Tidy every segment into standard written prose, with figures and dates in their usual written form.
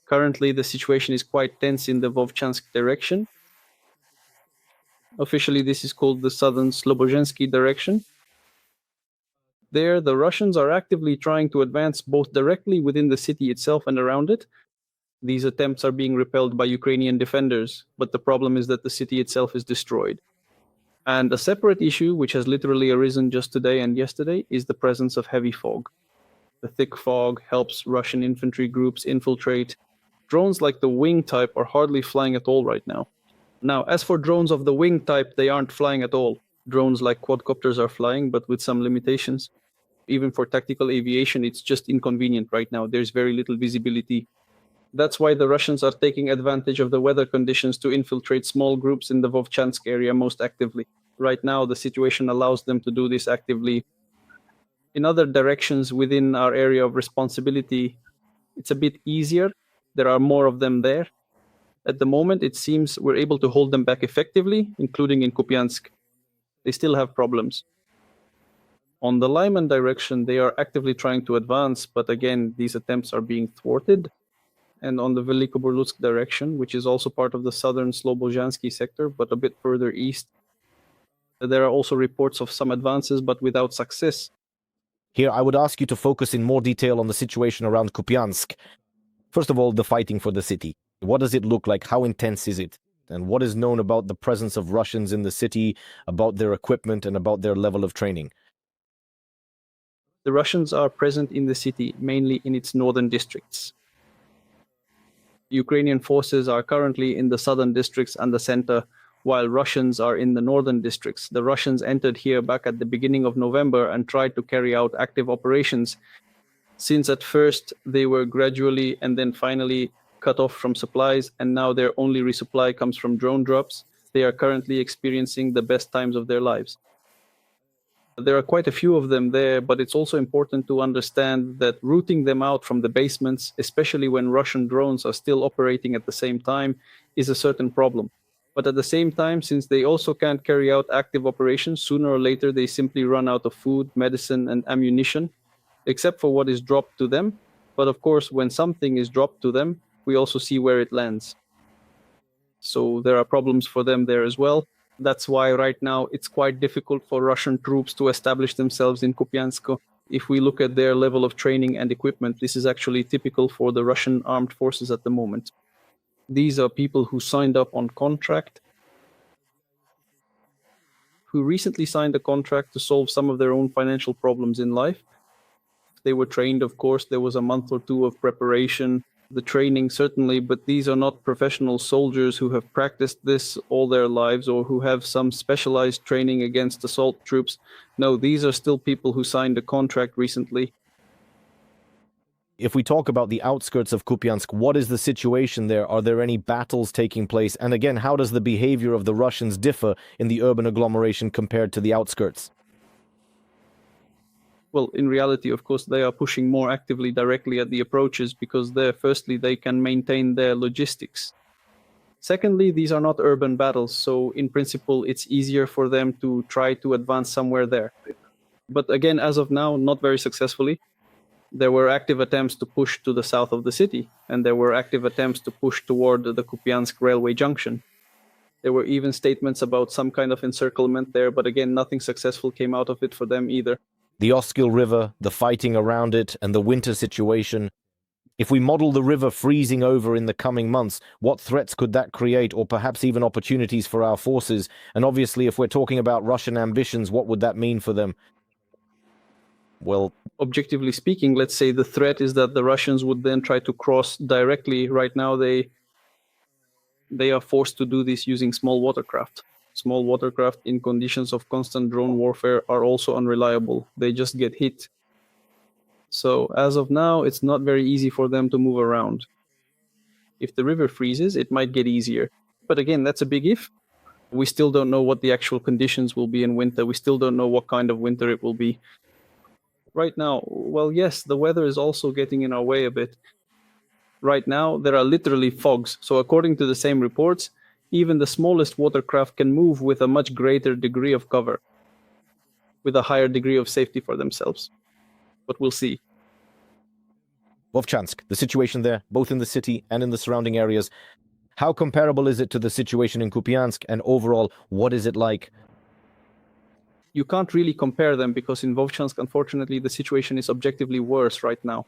Currently, the situation is quite tense in the Vovchansk direction. Officially, this is called the southern Slobozhanske direction. There, the Russians are actively trying to advance both directly within the city itself and around it. These attempts are being repelled by Ukrainian defenders, but the problem is that the city itself is destroyed. And a separate issue, which has literally arisen just today and yesterday, is the presence of heavy fog. The thick fog helps Russian infantry groups infiltrate. Drones like the wing type are hardly flying at all right now. Now, as for drones of the wing type, they aren't flying at all. Drones like quadcopters are flying, but with some limitations. Even for tactical aviation, it's just inconvenient right now. There's very little visibility. That's why the Russians are taking advantage of the weather conditions to infiltrate small groups in the Vovchansk area most actively. Right now, the situation allows them to do this actively. In other directions within our area of responsibility, it's a bit easier. There are more of them there. At the moment, it seems we're able to hold them back effectively, including in Kupiansk. They still have problems. On the Lyman direction, they are actively trying to advance, but again, these attempts are being thwarted. And on the Velikoburlutsk direction, which is also part of the southern Slobozhanske sector, but a bit further east, there are also reports of some advances, but without success. Here, I would ask you to focus in more detail on the situation around Kupiansk. First of all, the fighting for the city. What does it look like? How intense is it? And what is known about the presence of Russians in the city, about their equipment, and about their level of training? The Russians are present in the city, mainly in its northern districts. Ukrainian forces are currently in the southern districts and the center, while Russians are in the northern districts. The Russians entered here back at the beginning of November and tried to carry out active operations, since at first they were gradually and then finally cut off from supplies, and now their only resupply comes from drone drops. They are currently experiencing the best times of their lives. There are quite a few of them there, but it's also important to understand that rooting them out from the basements, especially when Russian drones are still operating at the same time, is a certain problem. But at the same time, since they also can't carry out active operations, sooner or later they simply run out of food, medicine, and ammunition, except for what is dropped to them. But of course, when something is dropped to them, we also see where it lands. So there are problems for them there as well. That's why right now it's quite difficult for Russian troops to establish themselves in Kupiansk. If we look at their level of training and equipment, this is actually typical for the Russian armed forces at the moment. These are people who signed up on contract, who recently signed a contract to solve some of their own financial problems in life. They were trained, of course. There was a month or two of preparation, the training certainly, but these are not professional soldiers who have practiced this all their lives or who have some specialized training against assault troops. No, these are still people who signed a contract recently. If we talk about the outskirts of Kupiansk, what is the situation there? Are there any battles taking place? And again, how does the behavior of the Russians differ in the urban agglomeration compared to the outskirts? Well, in reality, of course, they are pushing more actively directly at the approaches because there, firstly, they can maintain their logistics. Secondly, these are not urban battles, so in principle, it's easier for them to try to advance somewhere there. But again, as of now, not very successfully. There were active attempts to push to the south of the city, and there were active attempts to push toward the Kupiansk railway junction. There were even statements about some kind of encirclement there, but again, nothing successful came out of it for them either. The Oskil River, the fighting around it, and the winter situation. If we model the river freezing over in the coming months, what threats could that create, or perhaps even opportunities for our forces? And obviously, if we're talking about Russian ambitions, what would that mean for them? Well, objectively speaking, let's say the threat is that the Russians would then try to cross directly. Right now, they are forced to do this using small watercraft. Small watercraft in conditions of constant drone warfare are also unreliable. They just get hit. So as of now, it's not very easy for them to move around. If the river freezes, it might get easier. But again, that's a big if. We still don't know what the actual conditions will be in winter. We still don't know what kind of winter it will be. Right now, well, yes, the weather is also getting in our way a bit. Right now, there are literally fogs. So according to the same reports, even the smallest watercraft can move with a much greater degree of cover, with a higher degree of safety for themselves. But we'll see. Vovchansk, the situation there, both in the city and in the surrounding areas. How comparable is it to the situation in Kupiansk, and overall, what is it like? You can't really compare them because in Vovchansk, unfortunately, the situation is objectively worse right now.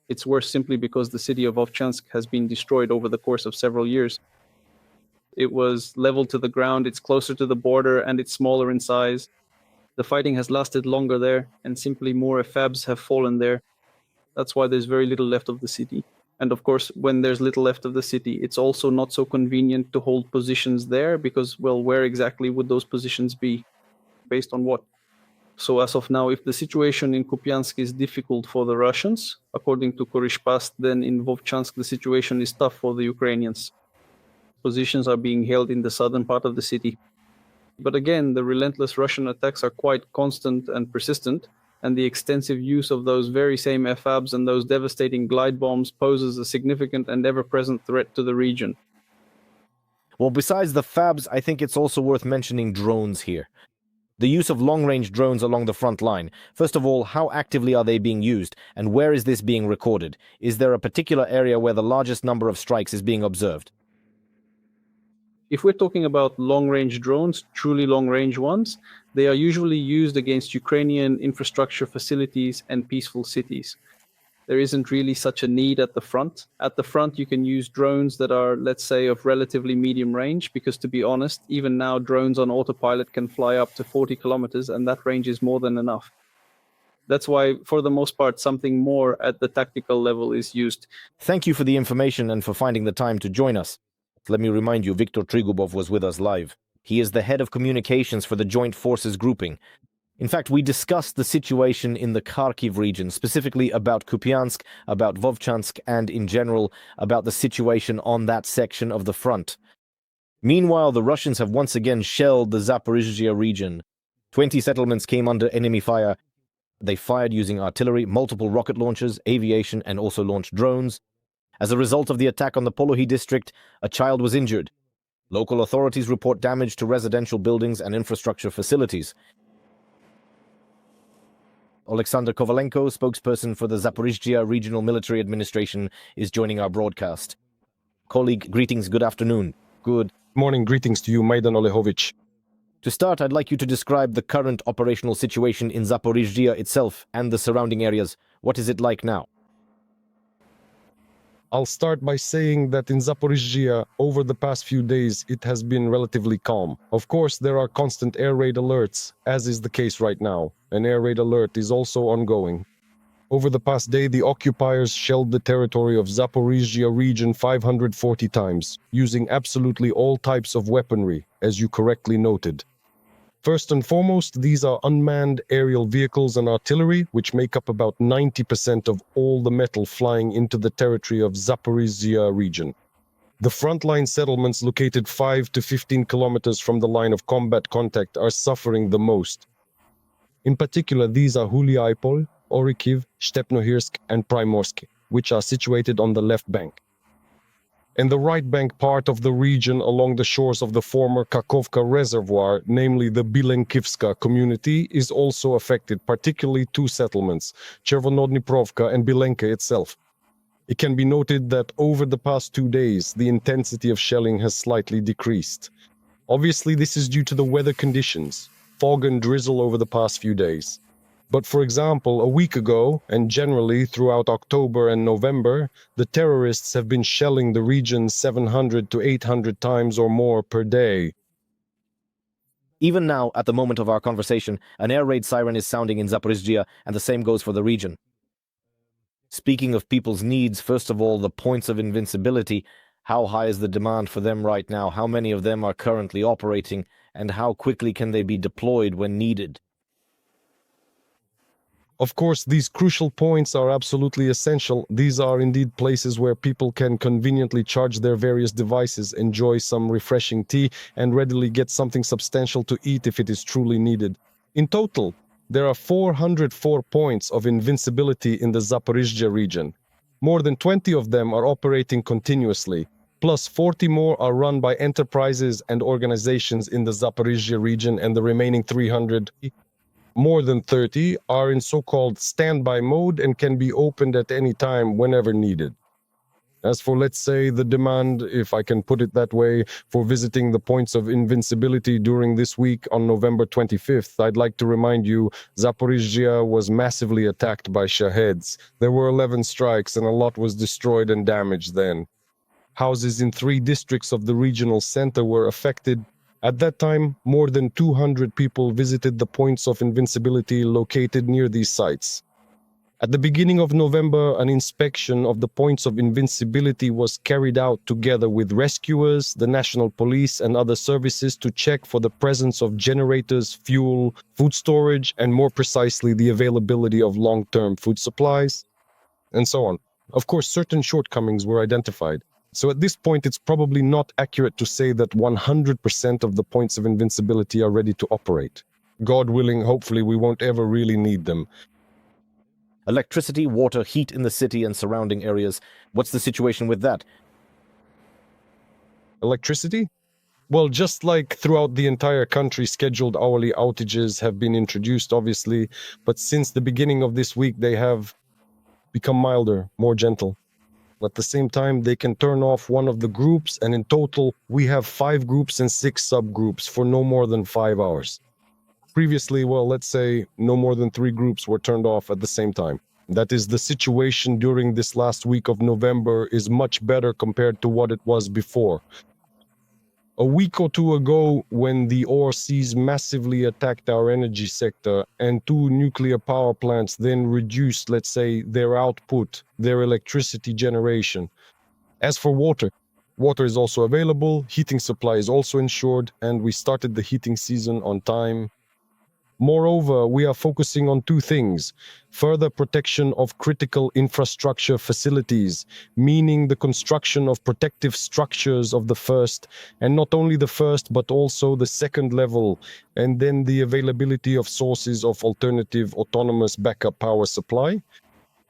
It's worse simply because the city of Vovchansk has been destroyed over the course of several years. It was leveled to the ground, it's closer to the border, and it's smaller in size. The fighting has lasted longer there, and simply more FABs have fallen there. That's why there's very little left of the city. And of course, when there's little left of the city, it's also not so convenient to hold positions there because, well, where exactly would those positions be? Based on what? So as of now, if the situation in Kupiansk is difficult for the Russians, according to Korishpast, then in Vovchansk the situation is tough for the Ukrainians. Positions are being held in the southern part of the city. But again, the relentless Russian attacks are quite constant and persistent, and the extensive use of those very same FABs and those devastating glide bombs poses a significant and ever-present threat to the region. Well, besides the FABs, I think it's also worth mentioning drones here. The use of long-range drones along the front line. First of all, how actively are they being used, and where is this being recorded? Is there a particular area where the largest number of strikes is being observed? If we're talking about long-range drones, truly long-range ones, they are usually used against Ukrainian infrastructure facilities and peaceful cities. There isn't really such a need at the front. At the front, you can use drones that are, let's say, of relatively medium range, because to be honest, even now drones on autopilot can fly up to 40 kilometers, and that range is more than enough. That's why, for the most part, something more at the tactical level is used. Thank you for the information and for finding the time to join us. Let me remind you, Viktor Trigubov was with us live. He is the head of communications for the Joint Forces grouping. In fact, we discussed the situation in the Kharkiv region, specifically about Kupiansk, about Vovchansk, and in general, about the situation on that section of the front. Meanwhile, the Russians have once again shelled the Zaporizhzhia region. 20 settlements came under enemy fire. They fired using artillery, multiple rocket launchers, aviation, and also launched drones. As a result of the attack on the Polohi district, a child was injured. Local authorities report damage to residential buildings and infrastructure facilities. Alexander Kovalenko, spokesperson for the Zaporizhzhia Regional Military Administration, is joining our broadcast. Colleague, greetings, good afternoon. Good morning, greetings to you, Maidan Olehovich. To start, I'd like you to describe the current operational situation in Zaporizhzhia itself and the surrounding areas. What is it like now? I'll start by saying that in Zaporizhzhia, over the past few days, it has been relatively calm. Of course, there are constant air raid alerts, as is the case right now. An air raid alert is also ongoing. Over the past day, the occupiers shelled the territory of Zaporizhzhia region 540 times, using absolutely all types of weaponry, as you correctly noted. First and foremost, these are unmanned aerial vehicles and artillery, which make up about 90% of all the metal flying into the territory of Zaporizhzhia region. The frontline settlements located 5 to 15 kilometers from the line of combat contact are suffering the most. In particular, these are Huliaipol, Orikiv, Stepnohirsk, and Primorsk, which are situated on the left bank. And the right bank part of the region along the shores of the former Kakovka reservoir, namely the Bilenkivska community, is also affected, particularly two settlements, Chervonodniprovka and Bilenka itself. It can be noted that over the past 2 days, the intensity of shelling has slightly decreased. Obviously, this is due to the weather conditions, fog and drizzle over the past few days. But for example, a week ago, and generally throughout October and November, the terrorists have been shelling the region 700 to 800 times or more per day. Even now, at the moment of our conversation, an air raid siren is sounding in Zaporizhzhia, and the same goes for the region. Speaking of people's needs, first of all, the points of invincibility. How high is the demand for them right now? How many of them are currently operating? And how quickly can they be deployed when needed? Of course, these crucial points are absolutely essential. These are indeed places where people can conveniently charge their various devices, enjoy some refreshing tea, and readily get something substantial to eat if it is truly needed. In total, there are 404 points of invincibility in the Zaporizhzhia region. More than 20 of them are operating continuously, plus 40 more are run by enterprises and organizations in the Zaporizhzhia region, and the remaining 300 more than 30 are in so-called standby mode and can be opened at any time whenever needed. As for, let's say, the demand, if I can put it that way, for visiting the points of invincibility during this week on November 25th, I'd like to remind you, Zaporizhzhia was massively attacked by Shaheds. There were 11 strikes and a lot was destroyed and damaged then. Houses in 3 districts of the regional center were affected. At that time, more than 200 people visited the points of invincibility located near these sites. At the beginning of November, an inspection of the points of invincibility was carried out together with rescuers, the national police, and other services to check for the presence of generators, fuel, food storage, and more precisely, the availability of long-term food supplies, and so on. Of course, certain shortcomings were identified. So at this point, it's probably not accurate to say that 100% of the points of invincibility are ready to operate. God willing, hopefully we won't ever really need them. Electricity, water, heat in the city and surrounding areas. What's the situation with that? Electricity? Well, just like throughout the entire country, scheduled hourly outages have been introduced, obviously, but since the beginning of this week, they have become milder, more gentle. At the same time, they can turn off one of the groups, and in total, we have 5 groups and 6 subgroups for no more than 5 hours. Previously, well, let's say no more than 3 groups were turned off at the same time. That is, the situation during this last week of November is much better compared to what it was before. A week or two ago, when the overseas massively attacked our energy sector and 2 nuclear power plants then reduced, let's say, their output, their electricity generation. As for water, water is also available, heating supply is also ensured, and we started the heating season on time. Moreover, we are focusing on 2 things: further protection of critical infrastructure facilities, meaning the construction of protective structures of the first, and not only the first, but also the second level, and then the availability of sources of alternative autonomous backup power supply.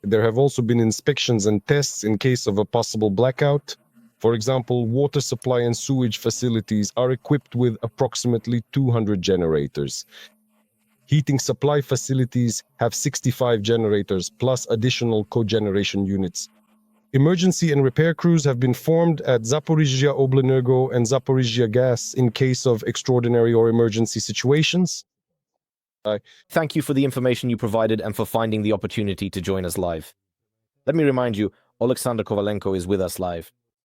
There have also been inspections and tests in case of a possible blackout. For example, water supply and sewage facilities are equipped with approximately 200 generators. Heating supply facilities have 65 generators plus additional cogeneration units. Emergency and repair crews have been formed at Zaporizhzhia Oblenergo and Zaporizhzhia Gas in case of extraordinary or emergency situations. Thank you for the information you provided and for finding the opportunity to join us live. Let me remind you, Alexander Kovalenko is with us live.